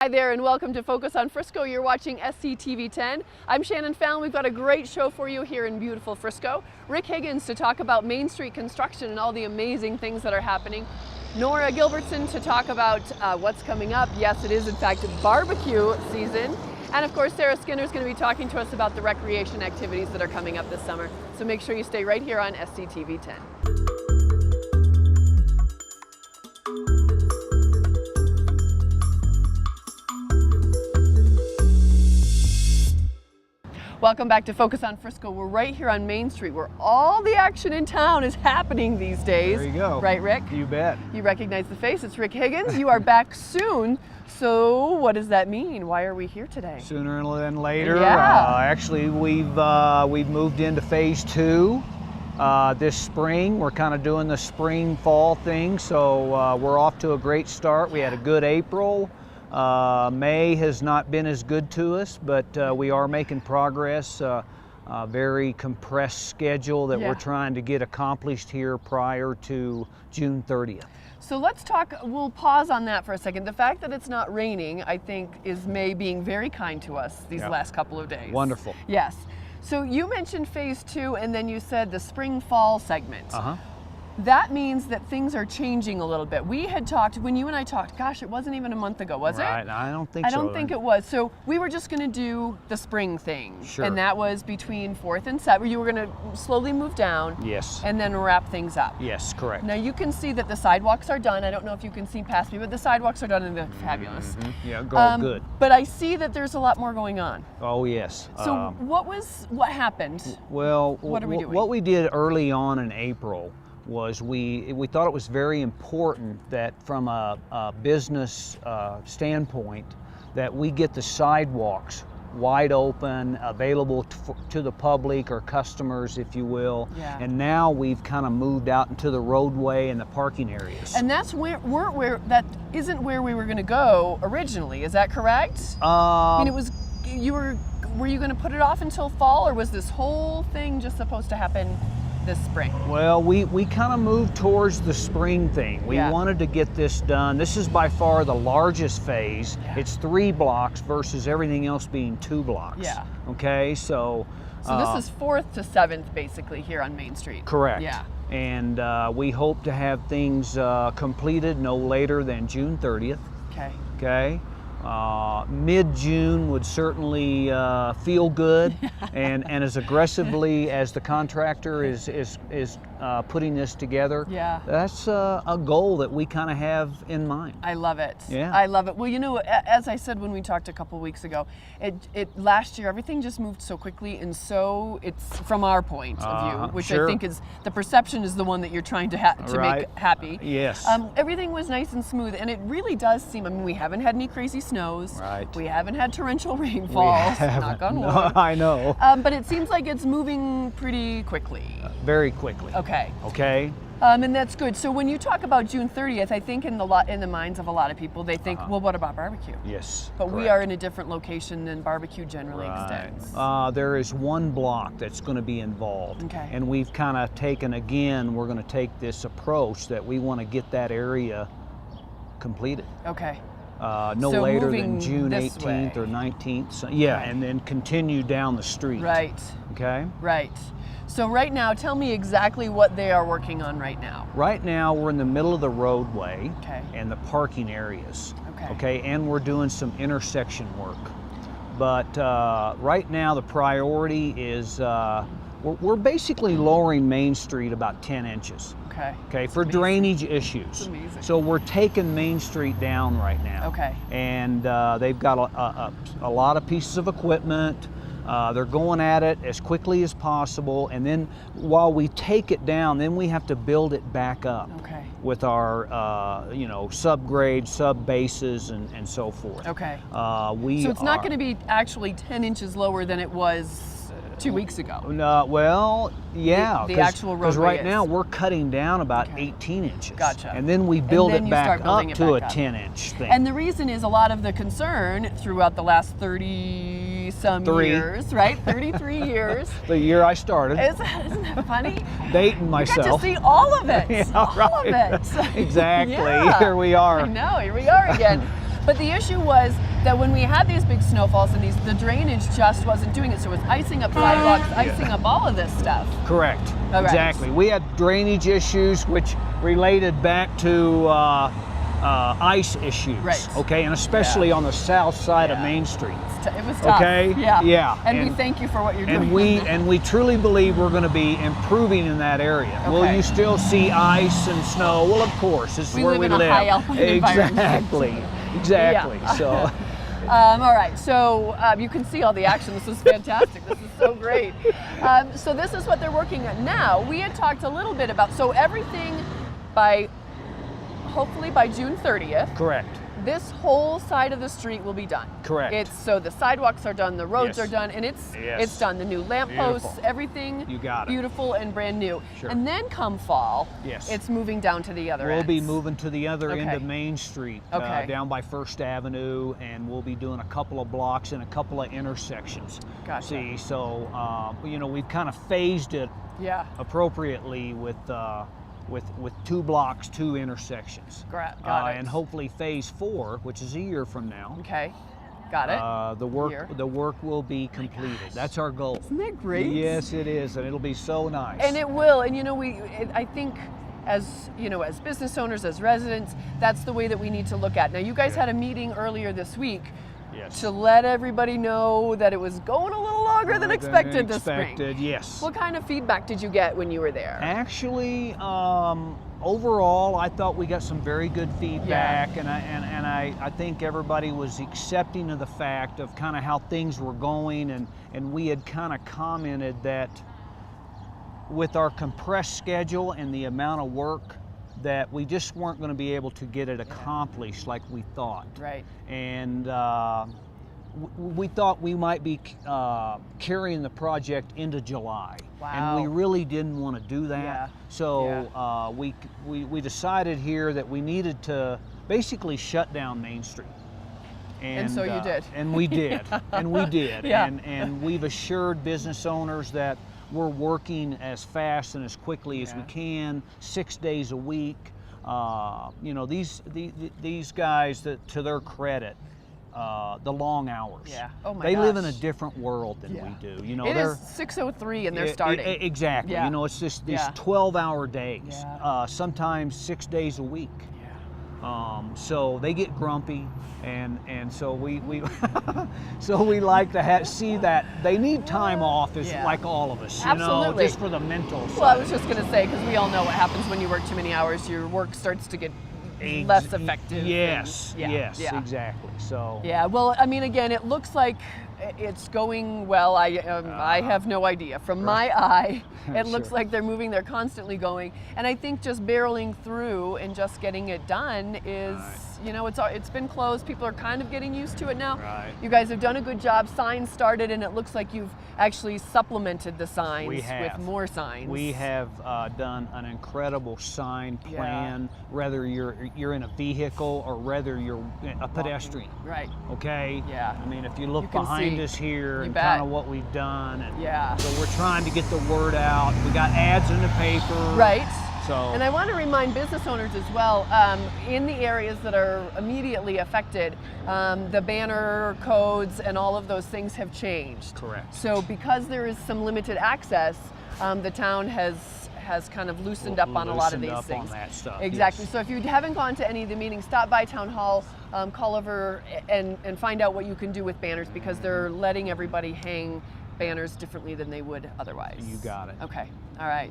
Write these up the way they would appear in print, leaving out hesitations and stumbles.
Hi there and welcome to Focus on Frisco. You're watching SCTV 10. I'm Shannon Fallon. We've got a great show for you here in beautiful Frisco. Rick Higgins to talk about Main Street construction and all the amazing things that are happening. Nora Gilbertson to talk about what's coming up. Yes, it is in fact barbecue season. And of course, Sarah Skinner is going to be talking to us about the recreation activities that are coming up this summer. So make sure you stay right here on SCTV 10. Welcome back to Focus on Frisco. We're right here on Main Street where all the action in town is happening these days. There you go. Right, Rick? You bet. You recognize the face. It's Rick Higgins. You are back soon. So what does that mean? Why are we here today? Sooner than later. Yeah. Actually, we've moved into phase 2 this spring. We're kind of doing the spring-fall thing, so we're off to a great start. We had a good April. May has not been as good to us, but we are making progress. A very compressed schedule that we're trying to get accomplished here prior to June 30th. So let's talk, we'll pause on that for a second. The fact that it's not raining, I think, is May being very kind to us these last couple of days. Wonderful. Yes. So you mentioned phase 2 and then you said the spring-fall segment. That means that things are changing a little bit. We had talked, when you and I talked, gosh, it wasn't even a month ago, was it? Right, I don't think so. I don't think it was. So we were just gonna do the spring thing. Sure. And that was between 4th and 7th. You were gonna slowly move down. Yes. And then wrap things up. Yes, correct. Now you can see that the sidewalks are done. I don't know if you can see past me, but the sidewalks are done and they're fabulous. Yeah, good. But I see that there's a lot more going on. Oh, yes. So what happened? Well, what are we doing? What we did early on in April was we thought it was very important that from a business standpoint that we get the sidewalks wide open, available to the public or customers, if you will. Yeah. And now we've kind of moved out into the roadway and the parking areas. And that's that isn't where we were going to go originally. Is that correct? I mean, were you going to put it off until fall, or was this whole thing just supposed to happen this spring? Well, we kind of moved towards the spring thing. We wanted to get this done. This is by far the largest phase. It's 3 blocks versus everything else being 2 blocks. Yeah. Okay, so this is 4th to 7th basically here on Main Street. Correct. Yeah. And we hope to have things completed no later than June 30th. Okay. Okay. Mid-June would certainly feel good, and as aggressively as the contractor is putting this together, that's a goal that we kind of have in mind. I love it. Yeah. I love it. Well, you know, as I said when we talked a couple weeks ago, last year everything just moved so quickly, and so it's from our point of view, which I think is the perception is the one that you're trying to make happy. Yes. Everything was nice and smooth, and it really does seem. I mean, we haven't had any crazy snows. Right. We haven't had torrential rainfalls. Knock on wood. No, I know. But it seems like it's moving pretty quickly. Very quickly. Okay. Okay. And that's good. So when you talk about June 30th, I think in the minds of a lot of people, they think, well, what about barbecue? Yes. But correct. we are in a different location than barbecue generally extends. There is 1 block that's going to be involved. Okay. And we've kind of taken, again, we're going to take this approach that we want to get that area completed. Okay. No So later moving than June this 18th way. or 19th. So, yeah, Okay. and then continue down the street. Right. Okay. Right. So right now, tell me exactly what they are working on right now. Right now, we're in the middle of the roadway and the parking areas. Okay. And we're doing some intersection work. But right now, the priority is we're basically lowering Main Street about 10 inches. Okay, for drainage issues. Amazing. So we're taking Main Street down right now. Okay. And they've got a lot of pieces of equipment. They're going at it as quickly as possible, and then while we take it down, then we have to build it back up with our subgrade, sub bases, and so forth. Okay. So it's not going to be actually 10 inches lower than it was 2 weeks ago. Well, yeah. The actual roadway Because right now we're cutting down about 18 inches. Gotcha. And then we build then it you back start building up it to a back up. 10-inch thing. And the reason is a lot of the concern throughout the last 30-some years, right? 33 years. The year I started. Isn't that funny? Dating myself. You get to see all of it. Yeah, all of it. Exactly. Yeah. Here we are. I know, here we are again. But the issue was that when we had these big snowfalls and the drainage just wasn't doing it. So it was icing up sidewalks, icing up all of this stuff. Correct. All right. Exactly. We had drainage issues which related back to ice issues. Right. Okay, and especially on the south side of Main Street. It was tough. Okay. Yeah. Yeah. And we thank you for what you're doing. And we truly believe we're going to be improving in that area. Okay. Will you still see ice and snow? Well, of course. This is where we live. We live in a high alpine environment. Exactly. Yeah. So. All right, so you can see all the action. This is fantastic. This is so great. So this is what they're working on now. We had talked a little bit about, so everything hopefully by June 30th. Correct. This whole side of the street will be done. Correct. So the sidewalks are done, the roads are done, and it's done. The new lampposts, everything you got it. Beautiful and brand new. Sure. And then come fall, it's moving down to the other end. We'll be moving to the other end of Main Street, down by First Avenue, and we'll be doing a couple of blocks and a couple of intersections. Gotcha. See, so we've kind of phased it appropriately with 2 blocks, 2 intersections. Got it. And hopefully phase 4, which is a year from now. Okay, got it. The work will be completed. That's our goal. Isn't that great? Yes, it is, and it'll be so nice. And it will. And I think as business owners, as residents, that's the way that we need to look at. Now, you guys had a meeting earlier this week. Yes. To let everybody know that it was going a little longer than expected this spring. Yes. What kind of feedback did you get when you were there? Actually, overall, I thought we got some very good feedback, and I think everybody was accepting of the fact of kind of how things were going, and we had kind of commented that with our compressed schedule and the amount of work, that we just weren't going to be able to get it accomplished like we thought. Right. And we thought we might be carrying the project into July. Wow. And we really didn't want to do that. Yeah. So we decided here that we needed to basically shut down Main Street. And so you did. And we did. And we did. Yeah. And we've assured business owners that we're working as fast and as quickly as we can, 6 days a week. These guys, that, to their credit, the long hours. Yeah. Oh my They gosh. live in a different world than we do. It is 6:03 and they're starting. Exactly. Yeah. It's just these 12-hour days. Yeah. Sometimes 6 days a week. So they get grumpy, and so we so we like to see that they need time off, like all of us, Absolutely. just for the mental side. Well, I was just going to say, because we all know what happens when you work too many hours, your work starts to get less effective. Yes, exactly. So well, I mean, again, it looks like it's going well. I have no idea. From my eye, it looks like they're moving. They're constantly going, and I think just barreling through and just getting it done is, it's been closed. People are kind of getting used to it now. Right. You guys have done a good job. Signs started, and it looks like you've actually supplemented the signs with more signs. We have done an incredible sign plan, whether you're in a vehicle or whether you're a pedestrian. Right. Okay. Yeah. I mean, if you look behind us here and kind of what we've done, and so we're trying to get the word out. We got ads in the paper. Right. So. And I want to remind business owners as well, in the areas that are immediately affected, the banner codes and all of those things have changed. Correct. So because there is some limited access, the town has kind of loosened up on a lot of these things. On that stuff. Exactly. Yes. So if you haven't gone to any of the meetings, stop by Town Hall, call over and find out what you can do with banners, because they're letting everybody hang banners differently than they would otherwise. You got it. Okay. All right.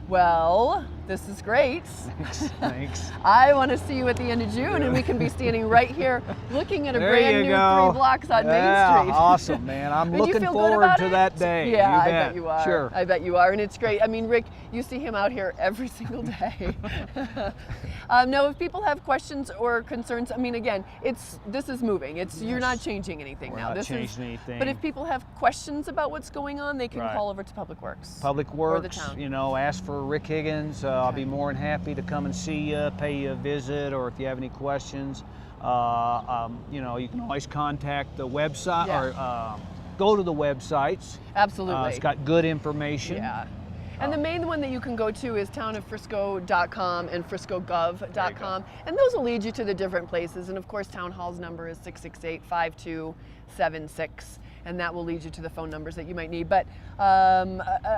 Well, this is great. Thanks. I want to see you at the end of June, and we can be standing right here looking at a brand new 3 blocks on Main Street. Awesome, man. I'm looking forward to that day. Yeah, you I bet. bet you are. Sure. I bet you are, and it's great. I mean, Rick, you see him out here every single day. Now, if people have questions or concerns, I mean, again, this is moving. You're not changing anything now. We're not changing anything. But if people have questions about what's going on, they can call over to Public Works. Public Works, or the town. Ask for Rick Higgins. I'll be more than happy to come and see you, pay you a visit, or if you have any questions, you can always contact the website or go to the websites. Absolutely. It's got good information. Yeah. And the main one that you can go to is townoffrisco.com and friscogov.com. And those will lead you to the different places. And of course, Town Hall's number is 668-5276. And that will lead you to the phone numbers that you might need. But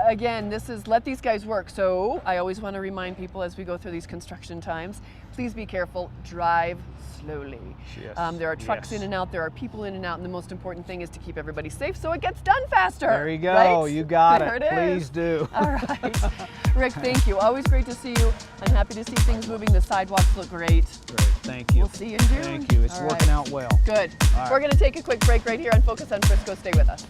again, this is let these guys work. So I always want to remind people as we go through these construction times, please be careful, drive slowly. Yes. There are trucks in and out, there are people in and out, and the most important thing is to keep everybody safe so it gets done faster. There you go, right? you got there it. It Please is. do. All right. Rick, thank you. Always great to see you. I'm happy to see things moving. The sidewalks look great. Great, thank you. We'll see you in June. Thank you, it's All working right. out well. Good. All right. We're going to take a quick break right here on Focus on Frisco. Stay with us.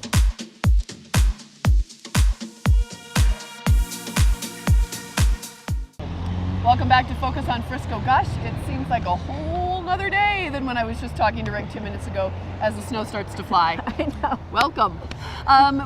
Welcome back to Focus on Frisco. Gosh, it seems like a whole nother day than when I was just talking to Rick 2 minutes ago as the snow starts to fly. I know. Welcome.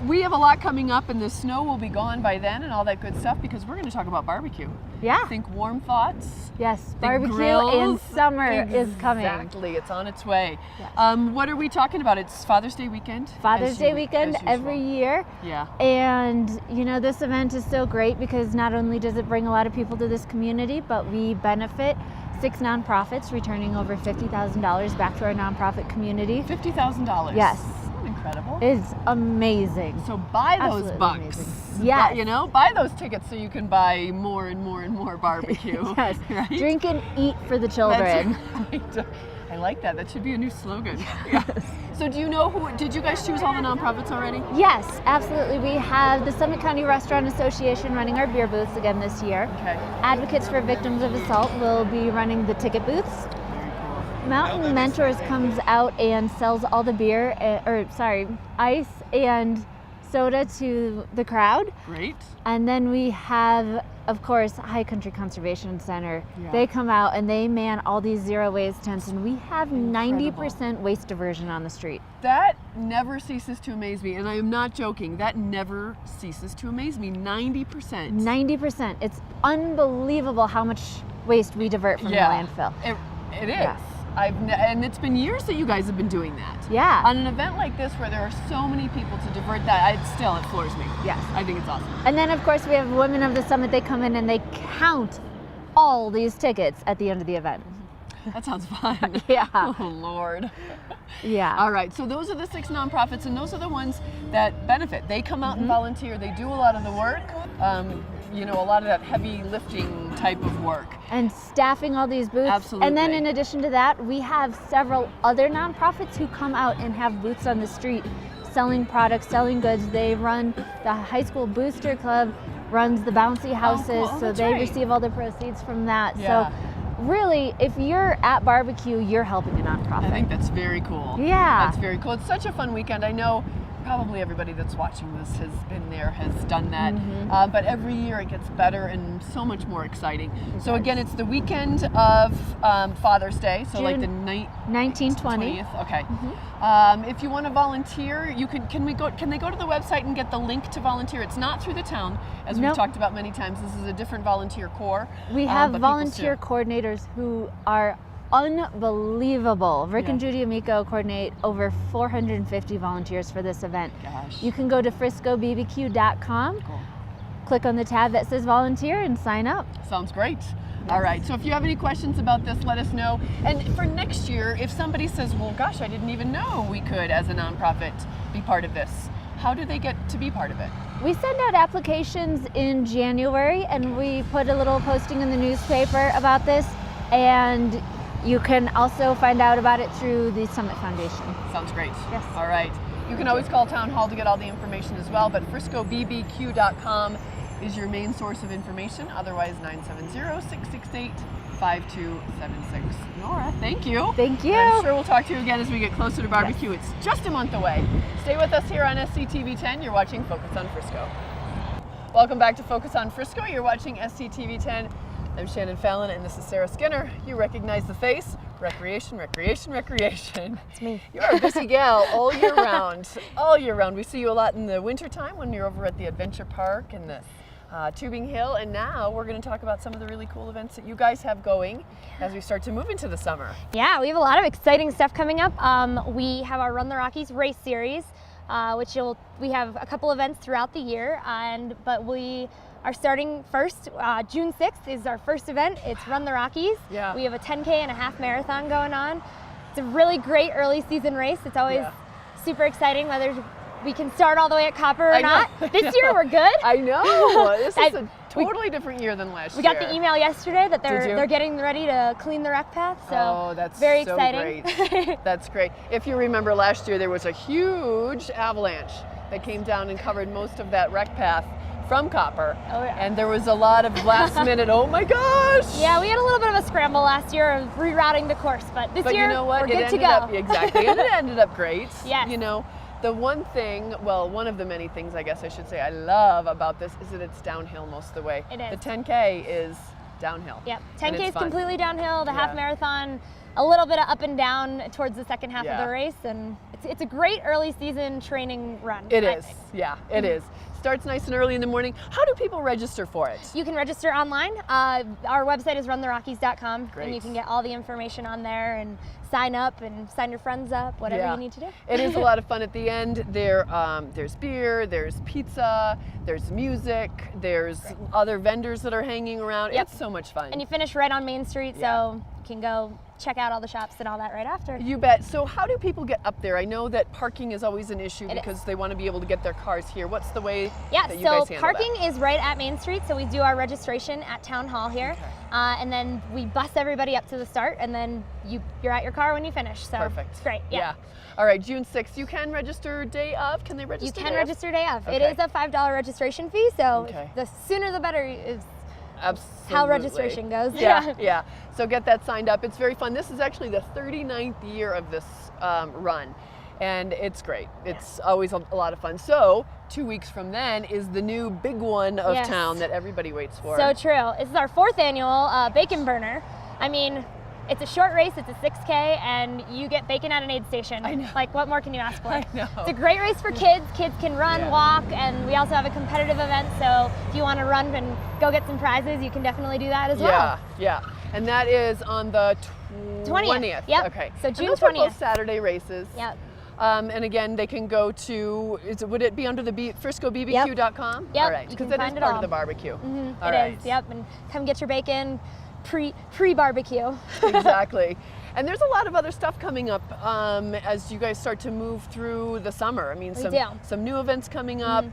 We have a lot coming up and the snow will be gone by then and all that good stuff because we're going to talk about barbecue. Yeah. Think warm thoughts. Yes, Think barbecue grills. in summer is coming. Exactly, it's on its way. Yes. What are we talking about? It's Father's Day weekend. Father's Day as weekend every usual. year. Yeah. And you know, this event is so great because not only does it bring a lot of people to this community, but we benefit 6 nonprofits returning over $50,000 back to our nonprofit community. $50,000. Yes. Incredible. It's amazing. So buy those Absolutely bucks. amazing. Buy- Yes. You know, buy those tickets so you can buy more and more and more barbecue. Yes. Right? Drink and eat for the children. That's right. I like that. That should be a new slogan. Yeah. So do you know did you guys choose all the nonprofits already? Yes, absolutely. We have the Summit County Restaurant Association running our beer booths again this year. Okay. Advocates for Victims of Assault will be running the ticket booths. Very cool. Mountain Mentors comes out and sells all the beer, ice and soda to the crowd. Great. And then we have, of course, High Country Conservation Center. Yeah. They come out and they man all these zero waste tents, and we have Incredible. 90% waste diversion on the street. That never ceases to amaze me, and I am not joking. That never ceases to amaze me. 90%. 90%. It's unbelievable how much waste we divert from the landfill. It is. Yeah. And it's been years that you guys have been doing that. Yeah. On an event like this where there are so many people to divert that, it floors me. Yes. I think it's awesome. And then, of course, we have Women of the Summit. They come in and they count all these tickets at the end of the event. That sounds fun. Yeah. Oh, Lord. Yeah. All right, so those are the 6 nonprofits, and those are the ones that benefit. They come out and volunteer. They do a lot of the work, a lot of that heavy lifting type of work. And staffing all these booths. Absolutely. And then in addition to that, we have several other nonprofits who come out and have booths on the street selling products, selling goods. They run the High School Booster Club, runs the bouncy houses, cool. Oh, so that's they right. receive all the proceeds from that. Yeah. So really, if you're at barbecue, you're helping a nonprofit. I think that's very cool. Yeah. That's very cool. It's such a fun weekend. I know probably everybody that's watching this has been there, has done that. But every year it gets better and so much more exciting. So again, it's the weekend of Father's Day, so like the 1920. 20th. Okay. If you want to volunteer, you can they go to the website and get the link to volunteer? It's not through the town, as we've Nope. talked about many times. This is a different volunteer corps. We have but people volunteer still- coordinators who are unbelievable. Rick and Judy Amico coordinate over 450 volunteers for this event. Gosh. You can go to friscobbq.com, Cool. click on the tab that says volunteer and sign up. Sounds great. All right, so if you have any questions about this, let us know. And for next year, if somebody says, well, gosh, I didn't even know we could, as a nonprofit, be part of this, how do they get to be part of it? We send out applications in January and we put a little posting in the newspaper about this, and you can also find out about it through the Summit Foundation. Sounds great. Yes. All right. You can always call Town Hall to get all the information as well, but friscobbq.com is your main source of information. Otherwise, 970-668-5276. Nora, thank you. Thank you. I'm sure we'll talk to you again as we get closer to barbecue. It's just a month away. Stay with us here on SCTV 10. You're watching Focus on Frisco. Welcome back to Focus on Frisco. You're watching SCTV 10. I'm Shannon Fallon and this is Sarah Skinner. You recognize the face. Recreation, recreation, recreation. It's me. You're a busy gal all year round. All year round. We see you a lot in the wintertime when you're over at the Adventure Park and the Tubing Hill, and now we're going to talk about some of the really cool events that you guys have going as we start to move into the summer. Yeah, we have a lot of exciting stuff coming up. We have our Run the Rockies race series, which we have a couple events throughout the year, but we are starting first. June 6th is our first event. It's Run the Rockies. Yeah. We have a 10K and a half marathon going on. It's a really great early season race. It's always super exciting whether we can start all the way at Copper or not. This year we're good. I know. This is a totally different year than last year. We got the email yesterday that Did you? they're getting ready to clean the rec path. So that's very so exciting. Great. That's great. If you remember last year, there was a huge avalanche that came down and covered most of that rec path from Copper. Oh, yeah. And there was a lot of last minute, oh my gosh. Yeah, we had a little bit of a scramble last year of rerouting the course, but this year you know what? we're good to go. Up, exactly, and it ended up great. Yes. You know, the one thing, well, one of the many things I guess I should say I love about this is that it's downhill most of the way. It is. The 10K is downhill. Yep, and 10K it's is fun. completely downhill. The Yeah. half marathon, a little bit of up and down towards the second half of Yeah. the race, and it's a great early season training run. It I is, think. yeah, it is. Starts nice and early in the morning. How do people register for it? You can register online. Our website is runtherockies.com, Great. and you can get all the information on there and sign up and sign your friends up, whatever Yeah. you need to do. It is a lot of fun at the end. There's beer, there's pizza, there's music, there's other vendors that are hanging around. Yep. It's so much fun. And you finish right on Main Street, Yeah. so you can go check out all the shops and all that right after. You bet. So how do people get up there? I know that parking is always an issue It because is. they want to be able to get their cars here. What's the way Yeah, that you so guys handle parking that? is right at Main Street, so we do our registration at Town Hall here, Okay. and then we bus everybody up to the start, and then you're at your car when you finish. So Perfect. it's great. Yeah. All right, June 6th. You can register day of. Can they register? You can day of? register day of. It Okay. is a $5 registration fee, so Okay. the sooner the better is Absolutely. how registration goes. Yeah, yeah. So get that signed up. It's very fun. This is actually the 39th year of this run, and it's great. It's always a lot of fun. So 2 weeks from then is the new big one of Yes. town that everybody waits for. So true. This is our 4th annual Bacon Burner. I mean, it's a short race, it's a 6K, and you get bacon at an aid station. I know. Like, what more can you ask for? I know. It's a great race for kids. Kids can run, Yeah. walk, and we also have a competitive event, so if you want to run and go get some prizes, you can definitely do that as well. Yeah, yeah. And that is on the 20th. Yep. Okay. So And June those are both 20th. Saturday races. Yep. And again, they can go to, would it be under the FriscoBBQ.com? Yep, All right, you because can it is find it part all. of the barbecue. Mm-hmm. All It right. is. Yep. And come get your bacon pre-barbecue. Exactly. And there's a lot of other stuff coming up as you guys start to move through the summer. I mean, We do. some new events coming up.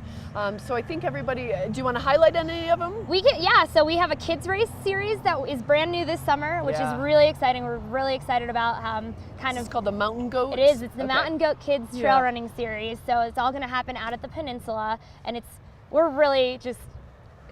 So I think everybody, do you want to highlight any of them? So we have a kids race series that is brand new this summer, which Yeah. is really exciting. We're really excited about It's called the Mountain Goat. It is. It's the Okay. Mountain Goat Kids Trail Yeah. Running Series. So it's all going to happen out at the peninsula, and we're really just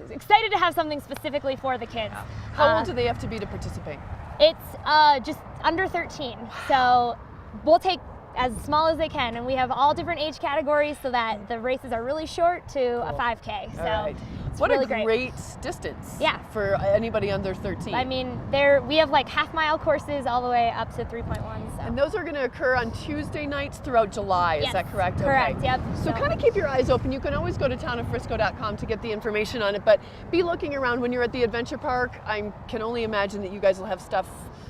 excited to have something specifically for the kids. How old do they have to be to participate? It's just under 13. So we'll take as small as they can, and we have all different age categories so that the races are really short to a 5K. So All right. it's What really a great. great distance Yeah. for anybody under 13. I mean, we have like half-mile courses all the way up to 3.1. So. And those are going to occur on Tuesday nights throughout July, is Yes, that correct? correct, Okay. yep. So kind of keep your eyes open. You can always go to townoffrisco.com to get the information on it, but be looking around when you're at the adventure park. I can only imagine that you guys will have stuff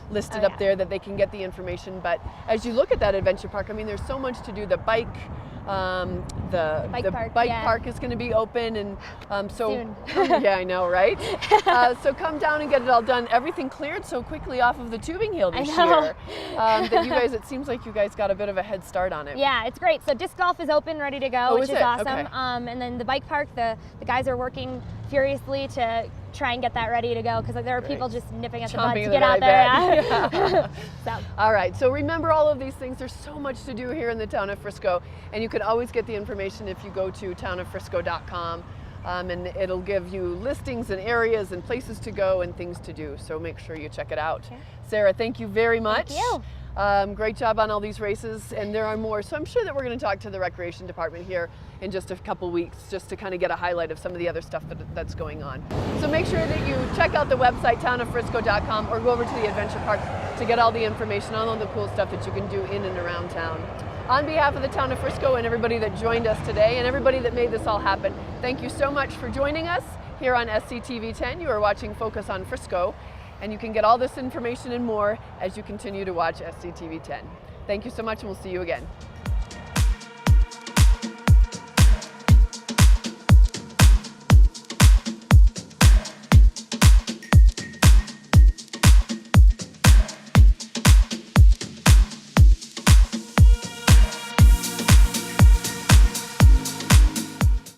listed Oh, up yeah. there that they can get the information, but as you look at that adventure park, I mean, there's so much to do. The bike, the Bike park, yeah. park is going to be open, and Soon. yeah, I know, right? So come down and get it all done. Everything cleared so quickly off of the tubing hill this I know. year that you guys, it seems like you guys got a bit of a head start on it. Yeah, it's great. So disc golf is open, ready to go, Oh, which is is it? awesome. Okay. And then the bike park, the guys are working furiously to try and get that ready to go because there are people Great. just nipping at the Chomping butt to at get the out bit, there. I bet. Yeah. So. All right, so remember all of these things. There's so much to do here in the town of Frisco, and you can always get the information if you go to townoffrisco.com, and it'll give you listings and areas and places to go and things to do. So make sure you check it out. Okay. Sarah, thank you very much. Thank you. Great job on all these races, and there are more. So I'm sure that we're going to talk to the recreation department here in just a couple weeks, just to kind of get a highlight of some of the other stuff that's going on. So make sure that you check out the website townoffrisco.com or go over to the adventure park to get all the information on all the cool stuff that you can do in and around town. On behalf of the town of Frisco and everybody that joined us today and everybody that made this all happen, thank you so much for joining us here on SCTV 10. You are watching Focus on Frisco, and you can get all this information and more as you continue to watch SCTV 10. Thank you so much, and we'll see you again.